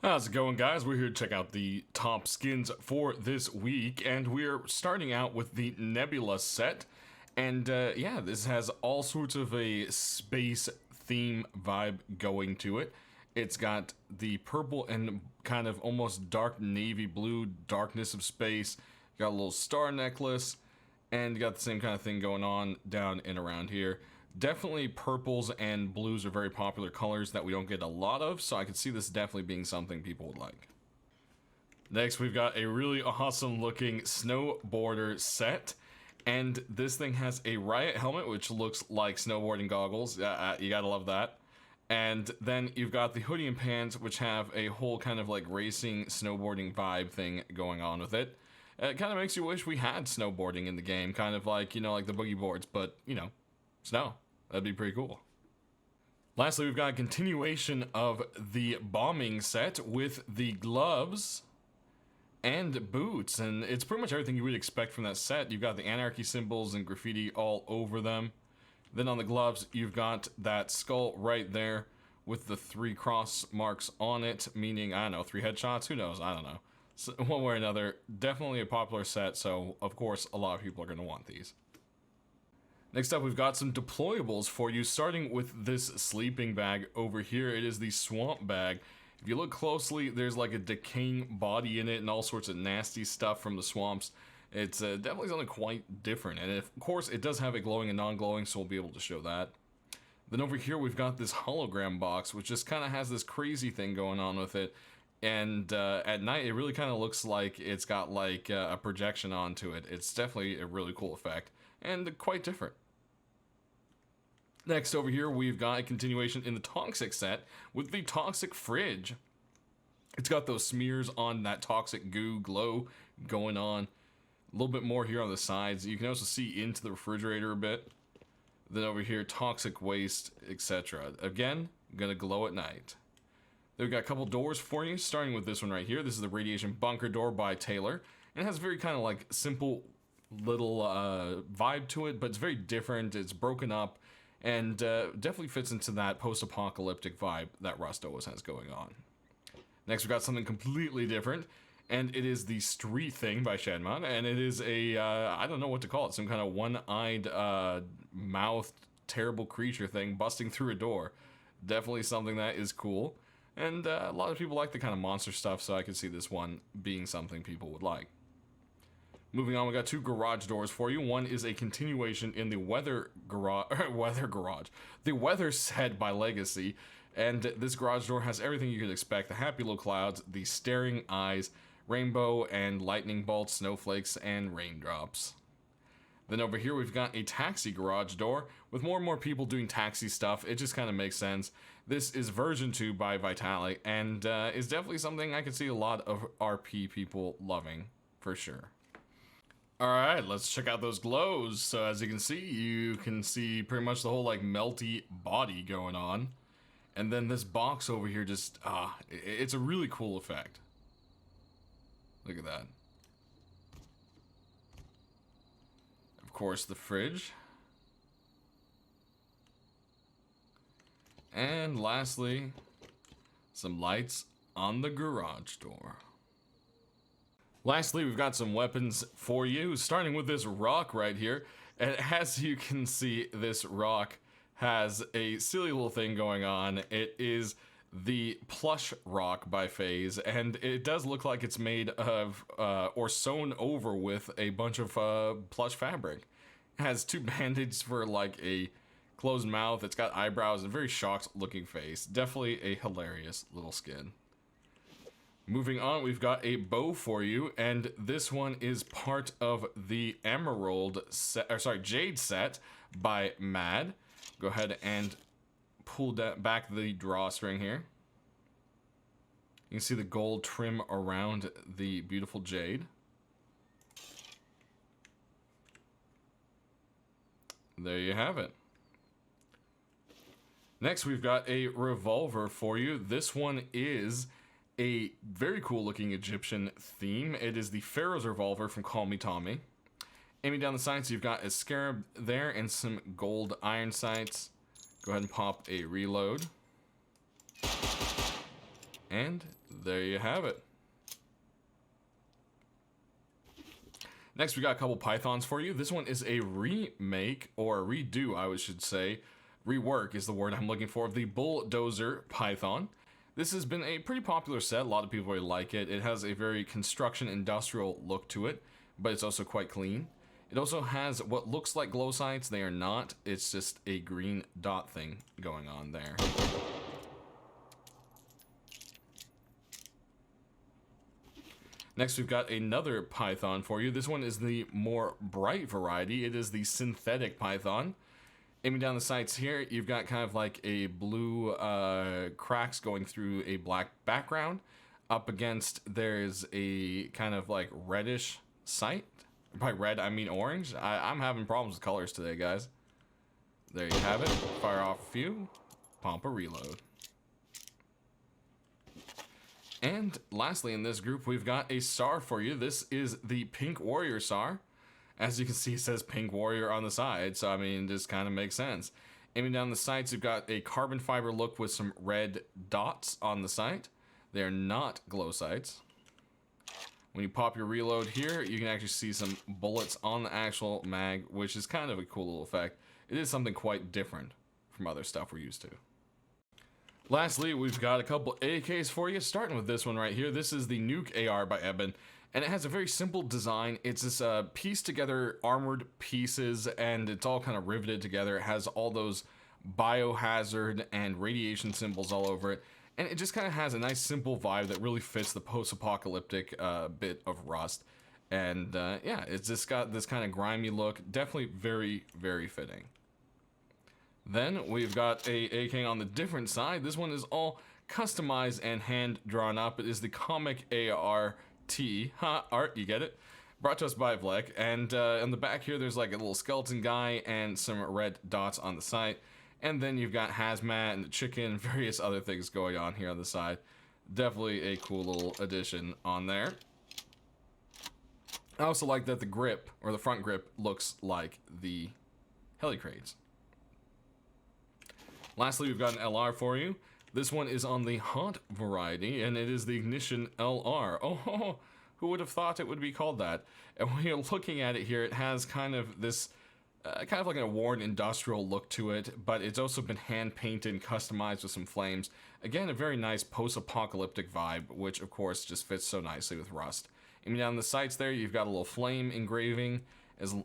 How's it going, guys? We're here to check out the top skins for this week, and we're starting out with the Nebula set. And yeah, this has all sorts of a space theme vibe going to it. It's got the purple and kind of almost dark navy blue darkness of space. Got a little star necklace, and you got the same kind of thing going on down and around here. Definitely purples and blues are very popular colors that we don't get a lot of, so I could see this definitely being something people would like. Next, we've got a really awesome looking snowboarder set, and this thing has a riot helmet which looks like snowboarding goggles. You gotta love that. And then you've got the hoodie and pants, which have a whole kind of like racing snowboarding vibe thing going on with it. It kind of makes you wish we had snowboarding in the game, kind of like, you know, like the boogie boards, but, you know, snow. That'd be pretty cool. Lastly, we've got a continuation of the bombing set with the gloves and boots, and it's pretty much everything you would expect from that set. You've got the anarchy symbols and graffiti all over them. Then on the gloves, you've got that skull right there with the 3 cross marks on it, meaning, I don't know, 3 headshots? Who knows? I don't know. So, one way or another, definitely a popular set, so of course a lot of people are going to want these. Next up, we've got some deployables for you, starting with this sleeping bag over here. It is the swamp bag. If you look closely, there's like a decaying body in it and all sorts of nasty stuff from the swamps. It's definitely something quite different, and of course it does have a glowing and non-glowing, so we'll be able to show that. Then over here we've got this hologram box, which just kind of has this crazy thing going on with it, and at night it really kind of looks like it's got like a projection onto it. It's definitely a really cool effect, and quite different. Next over here we've got a continuation in the toxic set with the toxic fridge. It's got those smears on that toxic goo glow going on. A little bit more here on the sides. You can also see into the refrigerator a bit. Then over here, toxic waste, etc. Again, gonna glow at night. Then we've got a couple doors for you, starting with this one right here. This is the radiation bunker door by Taylor. And it has a very kind of like simple little vibe to it, but it's very different. It's broken up and definitely fits into that post-apocalyptic vibe that Rust always has going on. Next, we've got something completely different. And it is the street thing by Shadman, and it is a, I don't know what to call it, some kind of one-eyed, mouthed, terrible creature thing busting through a door. Definitely something that is cool, and a lot of people like the kind of monster stuff, so I could see this one being something people would like. Moving on, we got 2 garage doors for you. One is a continuation in the weather set by Legacy, and this garage door has everything you could expect: the happy little clouds, the staring eyes, rainbow and lightning bolts, snowflakes, and raindrops. Then over here we've got a taxi garage door. With more and more people doing taxi stuff, it just kind of makes sense. This is version 2 by Vitalik, and is definitely something I could see a lot of RP people loving, for sure. Alright, let's check out those glows. So as you can see pretty much the whole like melty body going on. And then this box over here just, it's a really cool effect. Look at that. Of course, the fridge. And lastly, some lights on the garage door. Lastly, we've got some weapons for you, starting with this rock right here. And as you can see, this rock has a silly little thing going on. It is the Plush Rock by FaZe, and it does look like it's made of or sewn over with a bunch of plush fabric. It has 2 bandages for like a closed mouth. It's got eyebrows and a very shocked looking face. Definitely a hilarious little skin. Moving on, we've got a bow for you, and this one is part of the Emerald set, or sorry, Jade set by Mad. Go ahead and pull back the drawstring here. You can see the gold trim around the beautiful jade. There you have it. Next, we've got a revolver for you. This one is a very cool looking Egyptian theme. It is the Pharaoh's revolver from Call Me Tommy. Aiming down the sights, you've got a scarab there and some gold iron sights. Go ahead and pop a reload. And there you have it. Next, we got a couple pythons for you. This one is a remake, or a redo, I should say. Rework is the word I'm looking for, of the bulldozer python. This has been a pretty popular set. A lot of people really like it. It has a very construction industrial look to it, but it's also quite clean. It also has what looks like glow sights. They are not. It's just a green dot thing going on there. Next, we've got another python for you. This one is the more bright variety. It is the synthetic python. Aiming down the sights here, you've got kind of like a blue cracks going through a black background. Up against, there's a kind of like reddish sight. By red, I mean orange. I'm having problems with colors today, guys. There you have it. Fire off a few. Pump a reload. And lastly in this group, we've got a SAR for you. This is the Pink Warrior SAR. As you can see, it says Pink Warrior on the side, so I mean, this kind of makes sense. Aiming down the sights, you've got a carbon fiber look with some red dots on the sight. They're not glow sights. When you pop your reload here, you can actually see some bullets on the actual mag, which is kind of a cool little effect. It is something quite different from other stuff we're used to. Lastly, we've got a couple AKs for you, starting with this one right here. This is the Nuke AR by Eben, and it has a very simple design. It's this pieced together armored pieces, and it's all kind of riveted together. It has all those biohazard and radiation symbols all over it, and it just kind of has a nice simple vibe that really fits the post-apocalyptic bit of Rust. And yeah, it's just got this kind of grimy look, definitely very, very fitting. Then we've got a AK on the different side. This one is all customized and hand drawn up. It is the Comic ART, art, you get it? Brought to us by Vlek. And on the back here, there's like a little skeleton guy and some red dots on the side. And then you've got hazmat and the chicken and various other things going on here on the side. Definitely a cool little addition on there. I also like that the grip, or the front grip, looks like the heli crates. Lastly, we've got an LR for you. This one is on the hot variety, and it is the Ignition LR. Oh, who would have thought it would be called that? And when you're looking at it here, it has kind of this, kind of like a worn industrial look to it, but it's also been hand-painted and customized with some flames. Again, a very nice post-apocalyptic vibe, which of course just fits so nicely with Rust. Aiming down the sights there, you've got a little flame engraving,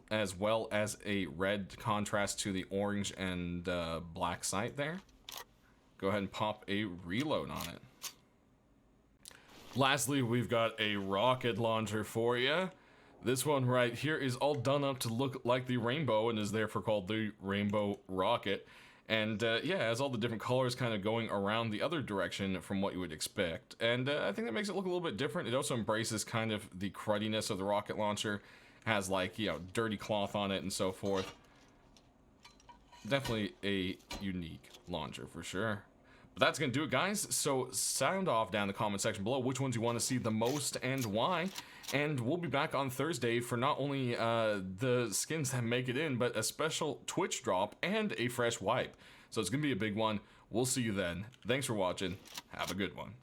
as well as a red contrast to the orange and black sight there. Go ahead and pop a reload on it. Lastly, we've got a rocket launcher for you. This one right here is all done up to look like the rainbow and is therefore called the Rainbow Rocket. And yeah, it has all the different colors kind of going around the other direction from what you would expect. And I think that makes it look a little bit different. It also embraces kind of the cruddiness of the rocket launcher. Has like, you know, dirty cloth on it and so forth. Definitely a unique launcher for sure. But that's gonna do it, guys. So sound off down in the comment section below which ones you want to see the most and why. And we'll be back on Thursday for not only the skins that make it in, but a special Twitch drop and a fresh wipe. So it's gonna be a big one. We'll see you then. Thanks for watching. Have a good one.